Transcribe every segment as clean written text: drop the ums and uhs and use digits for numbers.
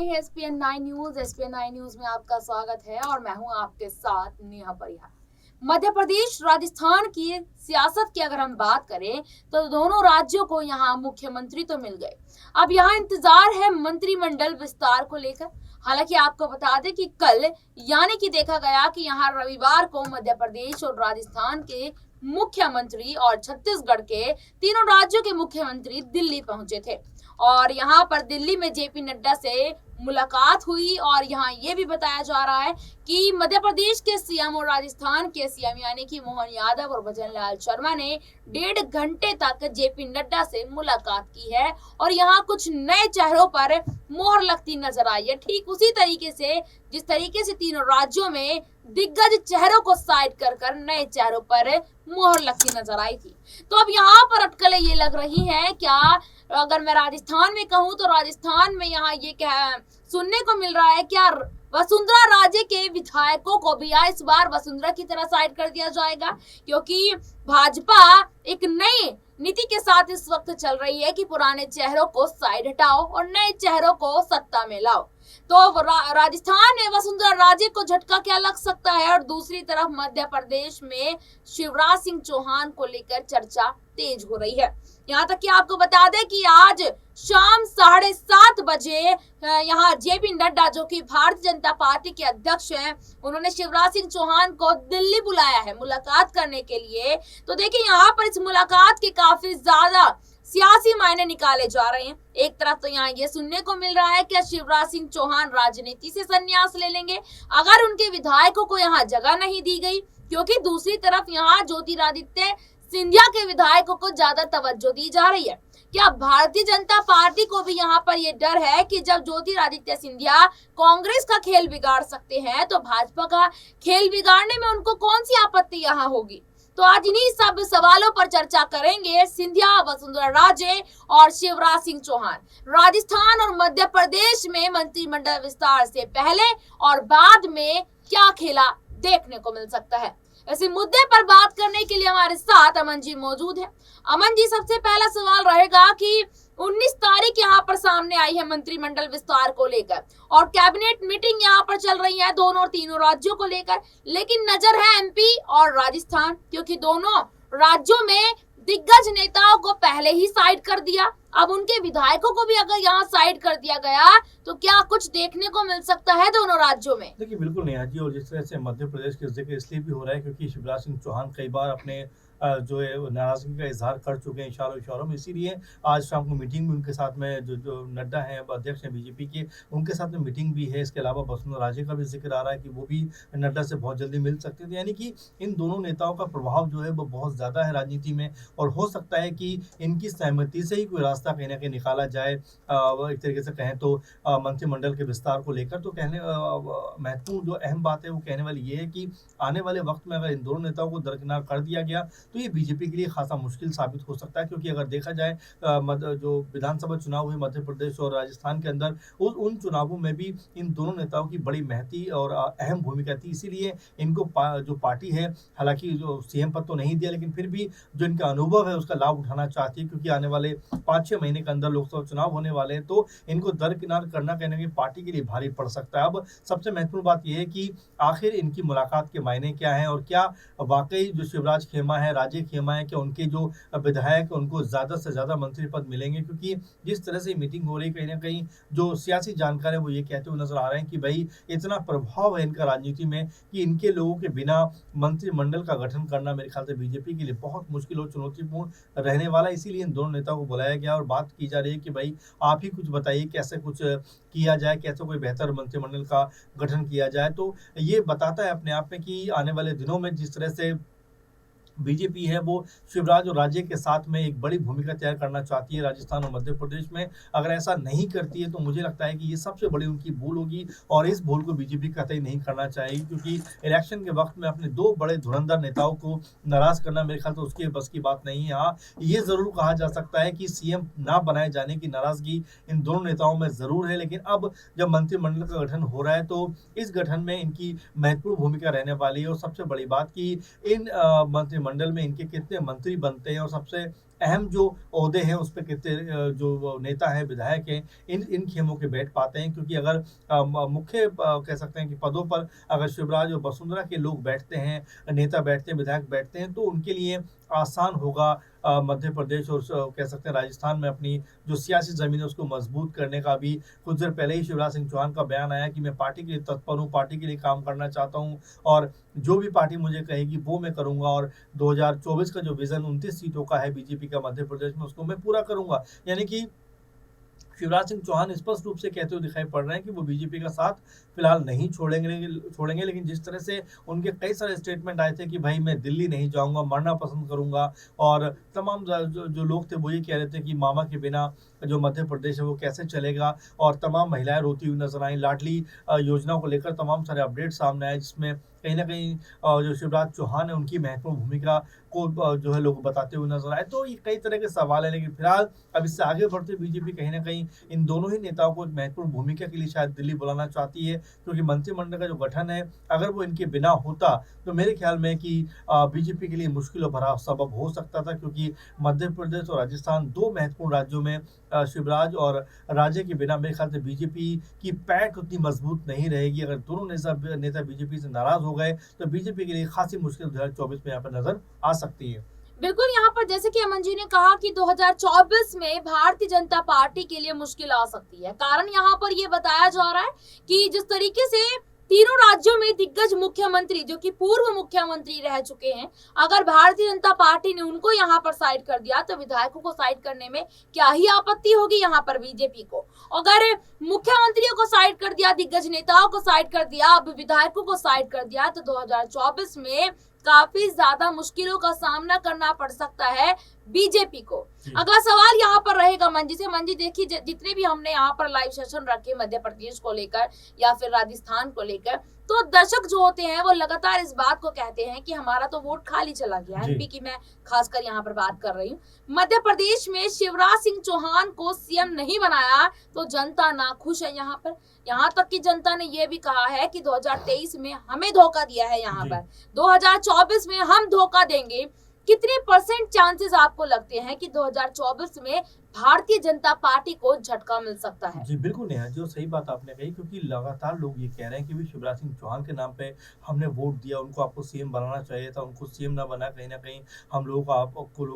रही है ESPN 9 news. ESPN 9 news में आपका स्वागत है और मैं हूं आपके साथ नेहा परिहार। मध्य प्रदेश राजस्थान की सियासत की अगर हम बात करें तो दोनों राज्यों को यहाँ मुख्यमंत्री तो मिल गए। अब यहाँ इंतजार है मंत्रिमंडल विस्तार को लेकर। हालांकि आपको बता दें कि कल यानी कि देखा गया कि यहाँ रविवार को मध्य प्रदेश और राजस्थान के मुख्यमंत्री और छत्तीसगढ़ के तीनों राज्यों के मुख्यमंत्री दिल्ली पहुंचे थे और यहाँ पर दिल्ली में जेपी नड्डा से मुलाकात हुई। और यहाँ ये भी बताया जा रहा है कि मध्य प्रदेश के सीएम और राजस्थान के सीएम यानी कि मोहन यादव और भजन लाल शर्मा ने 1.5 घंटे तक जेपी नड्डा से मुलाकात की है और यहाँ कुछ नए चेहरों पर मोहर लगती नजर आई है। ठीक उसी तरीके से जिस तरीके से तीनों राज्यों में दिग्गज चेहरों को साइड कर नए चेहरों पर मोहर लगती नजर आई थी। तो अब यहाँ पर अटकलें ये लग रही हैं, क्या अगर मैं राजस्थान में कहूँ तो राजस्थान में यहाँ ये क्या सुनने को मिल रहा है, क्या वसुंधरा राजे के विधायकों को भी इस बार वसुंधरा की तरह साइड कर दिया जाएगा, क्योंकि भाजपा एक नई नीति के साथ इस वक्त चल रही है कि पुराने चेहरों को साइड हटाओ और नए चेहरों को सत्ता में लाओ। तो राजस्थान में वसुंधरा राजे को झटका क्या लग सकता है और दूसरी तरफ मध्य प्रदेश में शिवराज सिंह चौहान को लेकर चर्चा तेज हो रही है। यहाँ तक कि आपको बता दें कि आज शाम 7:30 बजे यहाँ जेपी नड्डा जो कि भारतीय जनता पार्टी के अध्यक्ष हैं, उन्होंने शिवराज सिंह चौहान को दिल्ली बुलाया है मुलाकात करने के लिए। तो देखिए यहाँ पर इस मुलाकात के काफी ज्यादा सियासी मायने निकाले जा रहे हैं। एक तरफ तो यहाँ ये सुनने को मिल रहा है कि शिवराज सिंह चौहान राजनीति से संन्यास ले लेंगे अगर उनके विधायकों को यहाँ जगह नहीं दी गई, क्योंकि दूसरी तरफ यहाँ ज्योतिरादित्य सिंधिया के विधायकों को ज्यादा तवज्जो दी जा रही है। क्या भारतीय जनता पार्टी को भी यहाँ पर ये डर है कि जब ज्योतिरादित्य सिंधिया कांग्रेस का खेल बिगाड़ सकते हैं तो भाजपा का खेल बिगाड़ने में उनको कौन सी आपत्ति यहाँ होगी? तो आज इन्हीं सब सवालों पर चर्चा करेंगे। सिंधिया, वसुंधरा राजे और शिवराज सिंह चौहान राजस्थान और मध्य प्रदेश में मंत्रिमंडल विस्तार से पहले और बाद में क्या खेला देखने को मिल सकता है। इसी मुद्दे पर बात करने के लिए हमारे साथ अमन जी मौजूद है। अमन जी, सबसे पहला सवाल रहेगा कि 19 तारीख यहाँ पर सामने आई है मंत्रिमंडल विस्तार को लेकर और कैबिनेट मीटिंग यहाँ पर चल रही है दोनों और तीनों राज्यों को लेकर, लेकिन नजर है एमपी और राजस्थान, क्योंकि दोनों राज्यों में दिग्गज नेताओं को पहले ही साइड कर दिया। अब उनके विधायकों को भी अगर यहाँ साइड कर दिया गया तो क्या कुछ देखने को मिल सकता है दोनों राज्यों में? देखिए बिल्कुल नेहा जी, और जिस तरह से मध्य प्रदेश के जिक्र इसलिए भी हो रहा है क्योंकि शिवराज सिंह चौहान कई बार अपने जो है नाराजगी का इजहार कर चुके हैं इशारों में, इसीलिए आज शाम को मीटिंग भी उनके साथ में जो नड्डा हैं अध्यक्ष हैं बीजेपी के, उनके साथ में मीटिंग भी है। इसके अलावा वसुंधरा राजे का भी जिक्र आ रहा है कि वो भी नड्डा से बहुत जल्दी मिल सकते थे। यानी कि इन दोनों नेताओं का प्रभाव जो है वो बहुत ज़्यादा है राजनीति में और हो सकता है कि इनकी सहमति से ही कोई रास्ता कहीं ना कहीं निकाला जाए। एक तरीके से कहें तो मंत्रिमंडल के विस्तार को लेकर तो कहने महत्वपूर्ण जो अहम बात है वो कहने वाली ये है कि आने वाले वक्त में अगर इन दोनों नेताओं को दरकिनार कर दिया गया तो ये बीजेपी के लिए खासा मुश्किल साबित हो सकता है, क्योंकि अगर देखा जाए जो विधानसभा चुनाव हुए मध्य प्रदेश और राजस्थान के अंदर उन चुनावों में भी इन दोनों नेताओं की बड़ी महती और अहम भूमिका थी। इसीलिए इनको जो पार्टी है, हालांकि जो सीएम पद तो नहीं दिया, लेकिन फिर भी जो इनका अनुभव है उसका लाभ उठाना चाहती है, क्योंकि आने वाले 5-6 महीने के अंदर लोकसभा चुनाव होने वाले हैं। तो इनको दरकिनार करना कहने की पार्टी के लिए भारी पड़ सकता है। अब सबसे महत्वपूर्ण बात यह है कि आखिर इनकी मुलाकात के मायने क्या है और क्या वाकई जो शिवराज खेमा है, राजे खेमा है, कि उनके जो विधायक उनको ज्यादा से ज्यादा मंत्री पद मिलेंगे, क्योंकि जिस तरह से मीटिंग हो रही कहीं ना कहीं जो सियासी जानकार है वो ये कहते हुए नजर आ रहे हैं कि भाई इतना प्रभाव है इनका राजनीति में कि इनके लोगों के बिना मंत्रिमंडल का गठन करना मेरे ख्याल से बीजेपी के लिए बहुत मुश्किल और चुनौतीपूर्ण रहने वाला है। इसीलिए इन दोनों नेताओं को बुलाया गया और बात की जा रही है कि भाई आप ही कुछ बताइए कैसे कुछ किया जाए, कैसे कोई बेहतर मंत्रिमंडल का गठन किया जाए। तो ये बताता है अपने आप में कि आने वाले दिनों में जिस तरह से बीजेपी है वो शिवराज और राज्य के साथ में एक बड़ी भूमिका तैयार करना चाहती है राजस्थान और मध्य प्रदेश में। अगर ऐसा नहीं करती है तो मुझे लगता है कि ये सबसे बड़ी उनकी भूल होगी और इस भूल को बीजेपी कतई नहीं करना चाहिए, क्योंकि इलेक्शन के वक्त में अपने 2 बड़े धुरंधर नेताओं को नाराज करना मेरे ख्याल से उसके बस की बात नहीं है। हाँ, ये जरूर कहा जा सकता है कि सीएम ना बनाए जाने की नाराजगी इन दोनों नेताओं में जरूर है, लेकिन अब जब मंत्रिमंडल का गठन हो रहा है तो इस गठन में इनकी महत्वपूर्ण भूमिका रहने वाली है। और सबसे बड़ी बात कि इन मंत्रिमंडल में इनके कितने मंत्री बनते हैं और सबसे अहम जो ओहदे हैं उस पे कितने जो नेता हैं, विधायक हैं, इन खेमों के बैठ पाते हैं, क्योंकि अगर मुख्य कह सकते हैं कि पदों पर अगर शिवराज और वसुंधरा के लोग बैठते हैं, नेता बैठते हैं, विधायक बैठते हैं, तो उनके लिए आसान होगा मध्य प्रदेश और कह सकते हैं राजस्थान में अपनी जो सियासी ज़मीन है उसको मजबूत करने का। भी कुछ देर पहले ही शिवराज सिंह चौहान का बयान आया कि मैं पार्टी के लिए तत्पर हूँ, पार्टी के लिए काम करना चाहता हूँ और जो भी पार्टी मुझे कहेगी वो मैं करूँगा, और 2024 का जो विज़न 29 सीटों का है बीजेपी का मध्य प्रदेश में, उसको मैं पूरा करूँगा। यानी कि शिवराज सिंह चौहान स्पष्ट रूप से कहते हुए दिखाई पड़ रहे हैं कि वो बीजेपी का साथ फिलहाल नहीं छोड़ेंगे, लेकिन जिस तरह से उनके कई सारे स्टेटमेंट आए थे कि भाई मैं दिल्ली नहीं जाऊंगा, मरना पसंद करूंगा, और तमाम जो लोग थे वो ये कह रहे थे कि मामा के बिना जो मध्य प्रदेश है वो कैसे चलेगा, और तमाम महिलाएं रोती हुई नजर आई। लाडली योजना को लेकर तमाम सारे अपडेट सामने आए, जिसमें कहीं ना कहीं जो शिवराज चौहान है उनकी महत्वपूर्ण भूमिका को जो है लोग बताते हुए नजर आए। तो ये कई तरह के सवाल है, लेकिन फिलहाल अब इससे आगे बढ़ते बीजेपी कहीं ना कहीं इन दोनों ही नेताओं को एक महत्वपूर्ण भूमिका के लिए शायद दिल्ली बुलाना चाहती है, क्योंकि मंत्रिमंडल का जो गठन है अगर वो इनके बिना होता तो मेरे ख्याल में कि बीजेपी के लिए मुश्किल और भरा सबब हो सकता था, क्योंकि मध्य प्रदेश और राजस्थान दो महत्वपूर्ण राज्यों में शिवराज और राजे के बिना मेरे ख्याल से बीजेपी की पैठ उतनी मजबूत नहीं रहेगी। अगर दोनों नेता बीजेपी से नाराज हो गए तो बीजेपी के लिए खासी मुश्किल 2024 में यहाँ पर नजर आ सकती है। बिल्कुल, यहाँ पर जैसे कि अमन जी ने कहा कि 2024 में भारतीय जनता पार्टी के लिए मुश्किल आ सकती है। कारण यहाँ पर ये बताया जा रहा है कि जिस तरीके से तीनों राज्यों में दिग्गज मुख्यमंत्री जो कि पूर्व मुख्यमंत्री रह चुके हैं, अगर भारतीय जनता पार्टी ने उनको यहाँ पर साइड कर दिया तो विधायकों को साइड करने में क्या ही आपत्ति होगी यहाँ पर बीजेपी को। अगर मुख्यमंत्रियों को साइड कर दिया, दिग्गज नेताओं को साइड कर दिया, अब विधायकों को साइड कर दिया, तो 2024 में काफी ज्यादा मुश्किलों का सामना करना पड़ सकता है बीजेपी को। अगला सवाल यहाँ पर रहेगा मंजी देखिए, जितने भी हमने यहाँ पर लाइव सेशन रखे मध्य प्रदेश को लेकर या फिर राजस्थान को लेकर, तो दर्शक जो होते हैं वो लगातार इस बात को कहते हैं कि हमारा तो वोट खाली चला गया है। एमपी की मैं खासकर यहाँ पर बात कर रही हूँ। मध्य प्रदेश में शिवराज सिंह चौहान को सीएम नहीं बनाया तो जनता नाखुश है यहाँ पर। यहाँ तक कि जनता ने यह भी कहा है कि 2023 में हमें धोखा दिया है, यहाँ पर 2024 में हम धोखा देंगे। कितने परसेंट चांसेस आपको लगते हैं कि 2024 में भारतीय जनता पार्टी को झटका मिल सकता है? जी बिल्कुल नेहा, जो सही बात आपने कही, क्योंकि लगातार लोग ये कह रहे हैं कि भी शिवराज सिंह चौहान के नाम पे हमने वोट दिया, उनको आपको सीएम बनाना चाहिए था, उनको सीएम ना बना, कहीं ना कहीं हम लोगों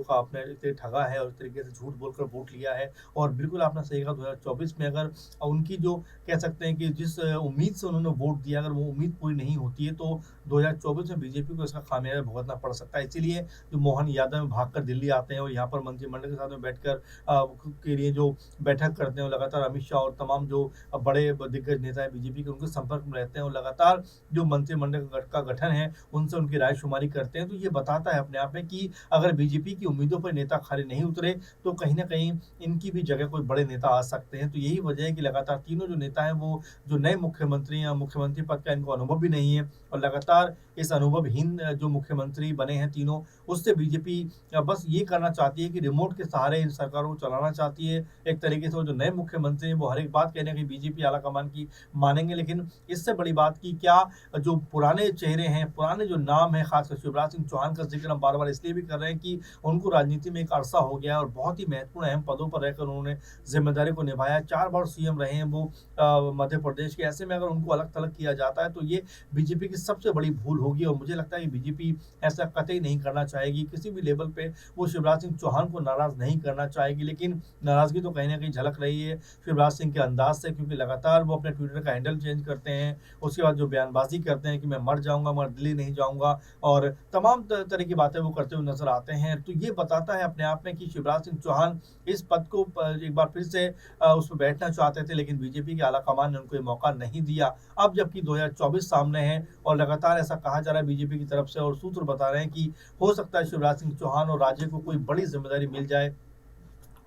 का आपने इतने ठगा है और इस तरीके से झूठ बोलकर वोट लिया है। और बिल्कुल आपने सही कहा, 2024 में अगर उनकी जो कह सकते हैं कि जिस उम्मीद से उन्होंने वोट दिया, अगर वो उम्मीद पूरी नहीं होती है तो 2024 में बीजेपी को इसका खामियाजा भुगतना पड़ सकता है। इसीलिए जो मोहन यादव भागकर दिल्ली आते हैं और यहाँ पर मंत्रिमंडल के साथ में बैठकर के लिए जो बैठक करते हैं, लगातार अमित शाह और तमाम जो बड़े दिग्गज नेता है बीजेपी के उनके संपर्क में रहते हैं और लगातार जो मंत्रिमंडल का गठन है उनसे उनकी रायशुमारी करते हैं। तो ये बताता है अपने आप में कि अगर बीजेपी की उम्मीदों पर नेता खरे नहीं उतरे तो कहीं ना कहीं इनकी भी जगह कोई बड़े नेता आ सकते हैं। तो यही वजह है कि लगातार तीनों जो नेता हैं वो जो नए मुख्यमंत्री या मुख्यमंत्री पद का इनको अनुभव भी नहीं है, और लगातार इस अनुभवहीन जो मुख्यमंत्री बने हैं तीनों, उससे बीजेपी बस ये करना चाहती है कि रिमोट के सहारे इन सरकारों को चलाना चाहती है। एक तरीके से वो जो नए मुख्यमंत्री हैं वो हर एक बात कहने की बीजेपी आलाकमान की मानेंगे, लेकिन इससे बड़ी बात की क्या जो पुराने चेहरे हैं, पुराने जो नाम है, खासकर शिवराज सिंह चौहान का जिक्र हम बार बार इसलिए भी कर रहे हैं कि उनको राजनीति में एक अरसा हो गया है और बहुत ही महत्वपूर्ण अहम पदों पर रहकर उन्होंने जिम्मेदारी को निभाया। 4 बार सीएम रहे हैं वो मध्य प्रदेश के। ऐसे में अगर उनको अलग थलग किया जाता है तो ये बीजेपी की सबसे बड़ी भूल होगी, और मुझे लगता है कि बीजेपी ऐसा कतई नहीं करना चाहेगी। किसी भी लेवल पे वो शिवराज सिंह चौहान को नाराज नहीं करना चाहेगी, लेकिन नाराजगी तो कहीं ना कहीं झलक रही है शिवराज सिंह के अंदाज से, क्योंकि लगातार वो अपने ट्विटर का हैंडल चेंज करते हैं, उसके बाद जो बयानबाजी करते हैं कि मैं मर जाऊंगा मगर दिल्ली नहीं जाऊंगा, और तमाम तरह की बातें वो करते हुए नजर आते हैं। तो ये बताता है अपने आप में कि शिवराज सिंह चौहान इस पद को एक बार फिर से उस पर बैठना चाहते थे, लेकिन बीजेपी के आलाकमान ने उनको ये मौका नहीं दिया। अब जबकि 2024 सामने है और लगातार ऐसा कहा जा रहा है बीजेपी की तरफ से, और सूत्र बता रहे हैं कि हो सकता है शिवराज सिंह चौहान और राज्य को कोई बड़ी जिम्मेदारी मिल जाए,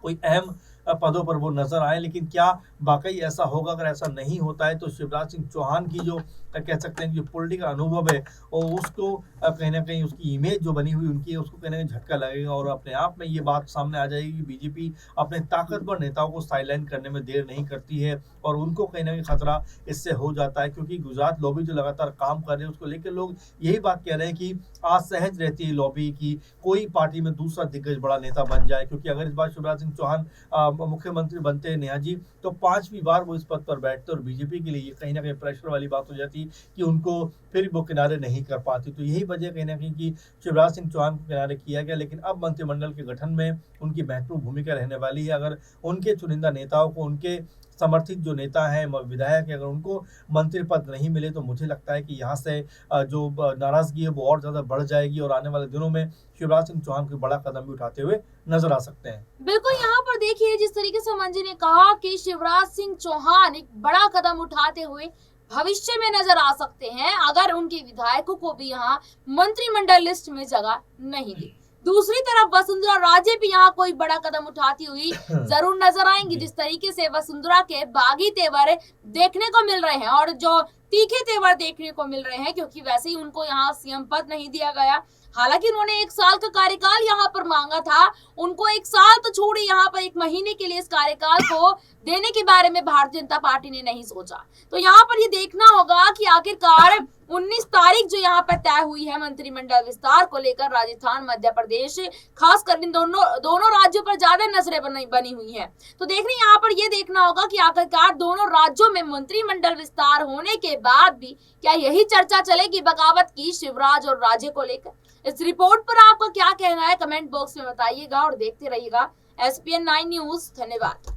कोई अहम पदों पर वो नजर आए। लेकिन क्या वाकई ऐसा होगा? अगर ऐसा नहीं होता है तो शिवराज सिंह चौहान की जो कह सकते हैं कि जो पॉलिटिकल अनुभव है और उसको कहीं ना कहीं उसकी इमेज जो बनी हुई उनकी है उसको कहीं ना कहीं झटका लगेगा और अपने आप में ये बात सामने आ जाएगी कि बीजेपी अपने ताकतवर नेताओं को साइलेंट करने में देर नहीं करती है और उनको कहीं ना कहीं खतरा इससे हो जाता है। क्योंकि गुजरात लॉबी जो लगातार काम कर रहे हैं उसको लेकर लोग यही बात कह रहे हैं कि आज सहज रहती है लॉबी की कोई पार्टी में दूसरा दिग्गज बड़ा नेता बन जाए। क्योंकि अगर इस बार शिवराज सिंह चौहान मुख्यमंत्री बनते हैं नेहा जी, तो 5वीं बार वो इस पद पर बैठते और बीजेपी के लिए ये कहीं ना कहीं प्रेशर वाली बात हो जाती कि उनको फिर वो किनारे नहीं कर पाती। तो यही वजह कहीं ना कहीं कि शिवराज सिंह चौहान को किनारे किया गया। लेकिन अब मंत्रिमंडल के गठन में उनकी महत्वपूर्ण भूमिका रहने वाली है। अगर उनके चुनिंदा नेताओं को, उनके समर्थित जो नेता हैं विधायक है, अगर उनको मंत्री पद नहीं मिले तो मुझे लगता है कि यहाँ से जो नाराजगी है वो और ज्यादा बढ़ जाएगी और आने वाले दिनों में शिवराज सिंह चौहान को बड़ा कदम भी उठाते हुए नजर आ सकते हैं। बिल्कुल, यहाँ पर देखिए जिस तरीके से मंजी ने कहा कि शिवराज सिंह चौहान एक बड़ा कदम उठाते हुए भविष्य में नजर आ सकते हैं अगर उनके विधायकों को भी यहाँ मंत्रिमंडल लिस्ट में जगह नहीं दी। दूसरी तरफ वसुंधरा राजे भी यहाँ कोई बड़ा कदम उठाती हुई जरूर नजर आएंगी। जिस तरीके से वसुंधरा के बागी तेवर देखने को मिल रहे हैं और जो तीखे तेवर देखने को मिल रहे हैं, क्योंकि वैसे ही उनको यहाँ सीएम पद नहीं दिया गया। हालांकि उन्होंने 1 साल का कार्यकाल यहाँ पर मांगा था, उनको 1 साल तो छोड़े यहाँ पर 1 महीने के लिए इस कार्यकाल को देने के बारे में भारतीय जनता पार्टी ने नहीं सोचा। तो यहाँ पर ये देखना होगा कि आखिरकार 19 तारीख जो यहाँ पर तय हुई है मंत्रिमंडल विस्तार को लेकर, राजस्थान मध्य प्रदेश खासकर इन दोनों राज्यों पर ज्यादा नजरें बनी हुई हैं। तो देखने यहाँ पर ये देखना होगा कि आखिरकार दोनों राज्यों में मंत्रिमंडल विस्तार होने के बाद भी क्या यही चर्चा चलेगी बगावत की शिवराज और राजे को लेकर। इस रिपोर्ट पर आपका क्या कहना है कमेंट बॉक्स में बताइएगा और देखते रहिएगा SPN 9 न्यूज। धन्यवाद।